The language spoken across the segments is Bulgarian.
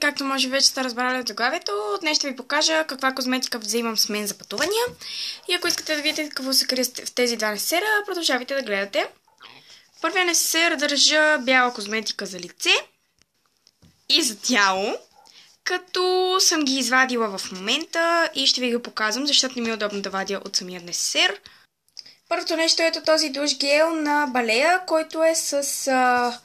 Както може вече сте разбрали от заглавието, днес ще ви покажа каква козметика взимам с мен за пътувания. И ако искате да видите какво се крие в тези два несера, продължавайте да гледате. Първия несер държа бяла козметика за лице и за тяло, като съм ги извадила в момента и ще ви го показвам, защото не ми е удобно да вадя от самия несер. Първото нещо е този душ гел на Балея, който е с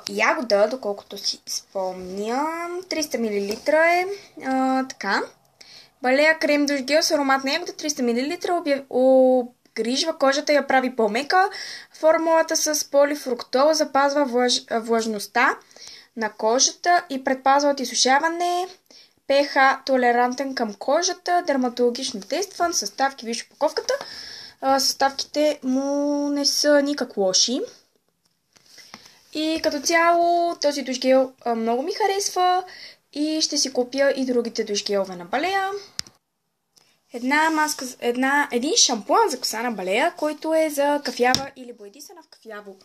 ягода, доколкото си спомням. 300 мл е така. Балея крем душ гел с аромат на ягода, 300 мл, обгрижва кожата и я прави по-мека. Формулата с полифруктол запазва влажността на кожата и предпазва от изсушаване. pH толерантен към кожата, дерматологично тестван, съставки, виж упаковката. Съставките му не са никак лоши. И като цяло този душ гел много ми харесва и ще си купя и другите душ гелове на Балея. Един шампуан за коса на Балея, който е за кафява или боядисана в кафяво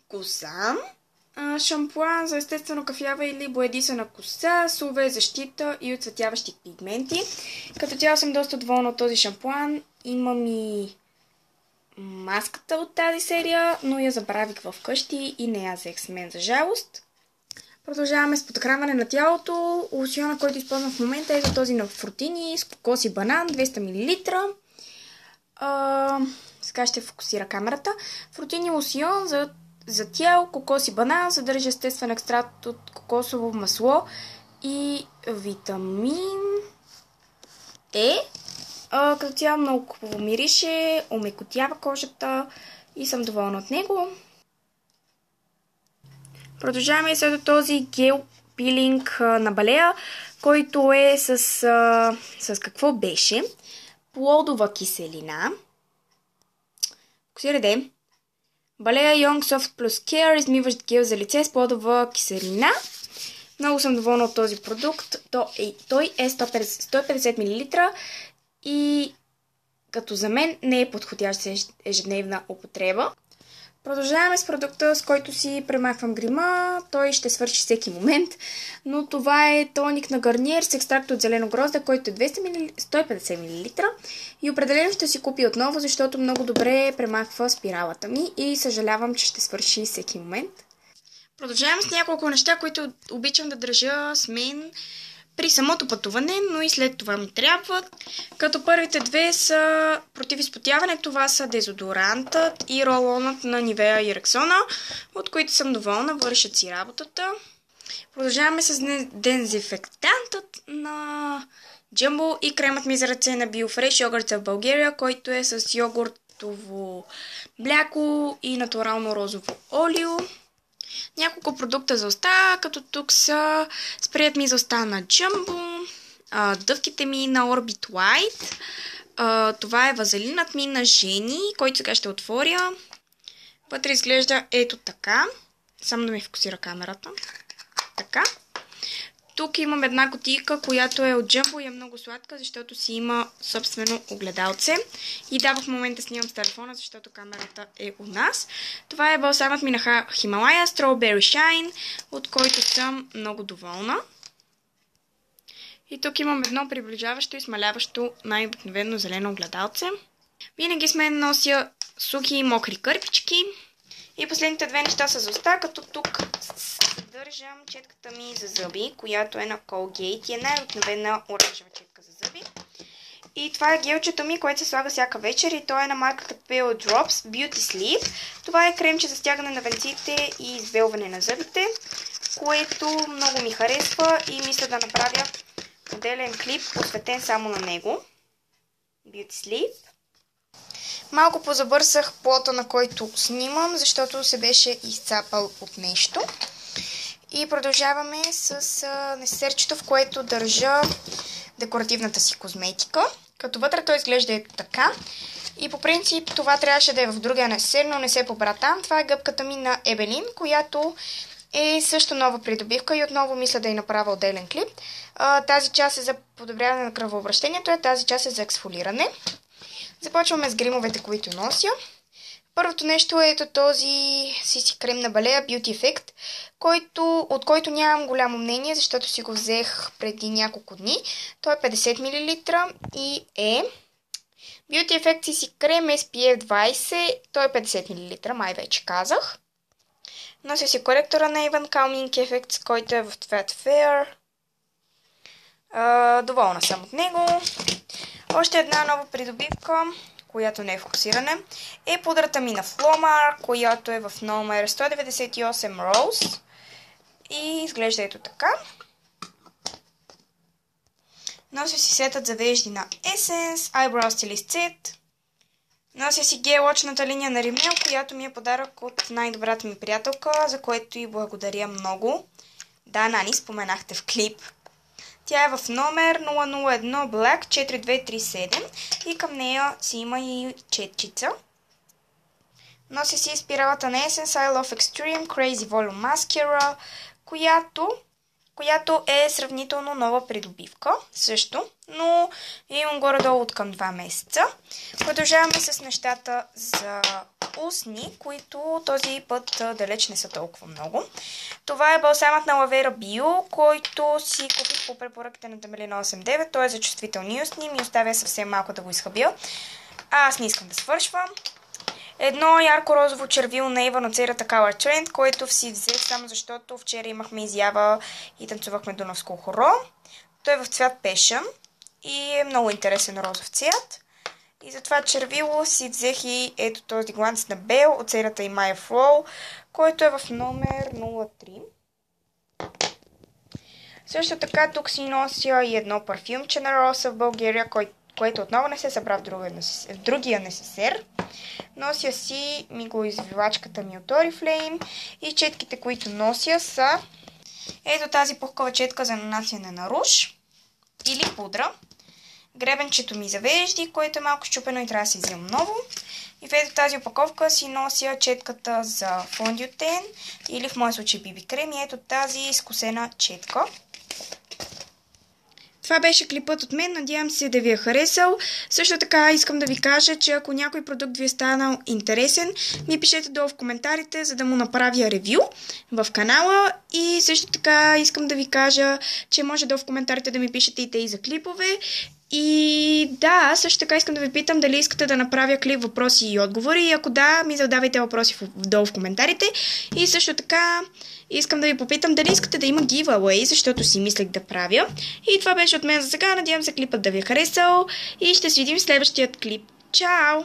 коса. Шампуан за естествено кафява или боядисана коса с UV защита и отцветяващи пигменти. Като цяло съм доста доволна от този шампуан. Имам и маската от тази серия, но я забравих вкъщи и не я взех с мен, за жалост. Продължаваме с подхранване на тялото. Лосьона, който използвам в момента, е за този на Фрутини с кокос и банан, 200 мл. Сега ще фокусира камерата. Фрутини лосьон за тяло, кокос и банан, съдържа естествен екстракт от кокосово масло и витамин Е. Като цяло много хубаво мирише, омекотява кожата и съм доволна от него. Продължаваме след този гел пилинг на Балея, който е с какво беше? Плодова киселина. Фокусирайте. Балея Young Soft Plus Care, измиващ гел за лице с плодова киселина. Много съм доволна от този продукт. Той е 150 мл. И като за мен не е подходящ за ежедневна употреба. Продължаваме с продукта, с който си премахвам грима. Той ще свърши всеки момент. Но това е тоник на Гарниер с екстракт от зелено грозде, който е 150 мл. И определено ще си купи отново, защото много добре премахва спиралата ми. И съжалявам, че ще свърши всеки момент. Продължаваме с няколко неща, които обичам да държа с мен при самото пътуване, но и след това ми трябват. Като първите две са против изпотяване. Това са дезодорантът и ролонът на Nivea и Rexona, от които съм доволна, вършат си работата. Продължаваме с дезинфектантът на Jumbo и кремът ми за ръце на BioFresh Yogurt of Bulgaria, който е с йогуртово мляко и натурално розово олио. Няколко продукта за уста, като тук са спреят ми за уста на Jumbo, дъвките ми на Orbit White, това е вазелинът ми на Жени, който сега ще отворя. Вътре изглежда ето така, само да ми фокусира камерата. Така. Тук имам една кутийка, която е от Jumbo и е много сладка, защото си има собствено огледалце. И да, в момента снимам с телефона, защото камерата е у нас. Това е балсамът ми на Хималая, Strawberry Shine, от който съм много доволна. И тук имам едно приближаващо и смаляващо най-обикновено зелено огледалце. Винаги с мен нося сухи и мокри кърпички. И последните две неща са за уста, като тук съдържам четката ми за зъби, която е на Colgate и е най-обикновена оранжева четка за зъби. И това е гелчето ми, което се слага всяка вечер и то е на марката Pale Drops Beauty Sleep. Това е кремче за стягане на венците и избелване на зъбите, което много ми харесва и мисля да направя отделен клип, посветен само на него. Beauty Sleep. Малко позабърсах плота, на който снимам, защото се беше изцапал от нещо. И продължаваме с несерчето, в което държа декоративната си козметика. Като вътре той изглежда ето така. И по принцип това трябваше да е в другия несер, но не се побра там. Това е гъбката ми на Ебелин, която е също нова придобивка и отново мисля да й направя отделен клип. Тази част е за подобряване на кръвообращението, тази част е за ексфолиране. Започваме с гримовете, които нося. Първото нещо е този CC крем на Balea Beauty Effect, от който нямам голямо мнение, защото си го взех преди няколко дни. Той е 50 мл и е Beauty Effect CC крем SPF 20, той е 50 мл, май вече казах. Нося си коректора на Avon Calming Effects, който е в цвят Fair. Доволна съм от него. Още една нова придобивка, която не е фокусиране, е пудрата ми на Flomar, която е в номер 198 Rose. И изглежда ето така. Нося си сетът за вежди на Essence, Eyebrow Stylist Set. Нося си гелочната линия на Rimmel, която ми е подарък от най-добрата ми приятелка, за което и благодаря много. Да, Нани, споменахте в клип. Тя е в номер 001 Black 4237 и към нея си има и четчица. Нося си спиралата на Essence I Love Extreme Crazy Volume Mascara, която е сравнително нова придобивка също, но имам горе-долу от към 2 месеца. Продължаваме с нещата за устни, които този път далеч не са толкова много. Това е балсамът на Lavera Bio, който си купих по препоръките на Тамелина 89. Той е за чувствителни устни, ми оставя съвсем малко да го изхъбя. Аз не искам да свършвам. Едно ярко-розово червило на Avon от серията Color Trend, който си взех само защото вчера имахме изява и танцувахме Дунавско хоро. Той е в цвят Passion и е много интересен розов цвят. И за това червило си взех и ето този гланц на Belle от серията Maya Flow, който е в номер 03. Също така тук си нося и едно парфюмче на Rosa в България, което отново не се събра в другия несесер. Нося си миглоизвивачката ми от Oriflame и четките, които нося са ето тази пухкава четка за нанасяне на руж или пудра. Гребенчето ми за вежди, което е малко щупено и трябва да си взимам ново. И в ето тази опаковка си нося четката за фондютен или в моя случай BB крем и ето тази изкосена четка. Това беше клипът от мен, надявам се да ви е харесал. Също така искам да ви кажа, че ако някой продукт ви е станал интересен, ми пишете долу в коментарите, за да му направя ревю в канала. И също така искам да ви кажа, че може долу в коментарите да ми пишете и за клипове. И да, също така искам да ви питам дали искате да направя клип въпроси и отговори. И ако да, ми задавайте въпроси долу в коментарите. И също така искам да ви попитам дали искате да има giveaway, защото си мислех да правя. И това беше от мен за сега. Надявам се клипът да ви е харесал. И ще се видим в следващия клип. Чао!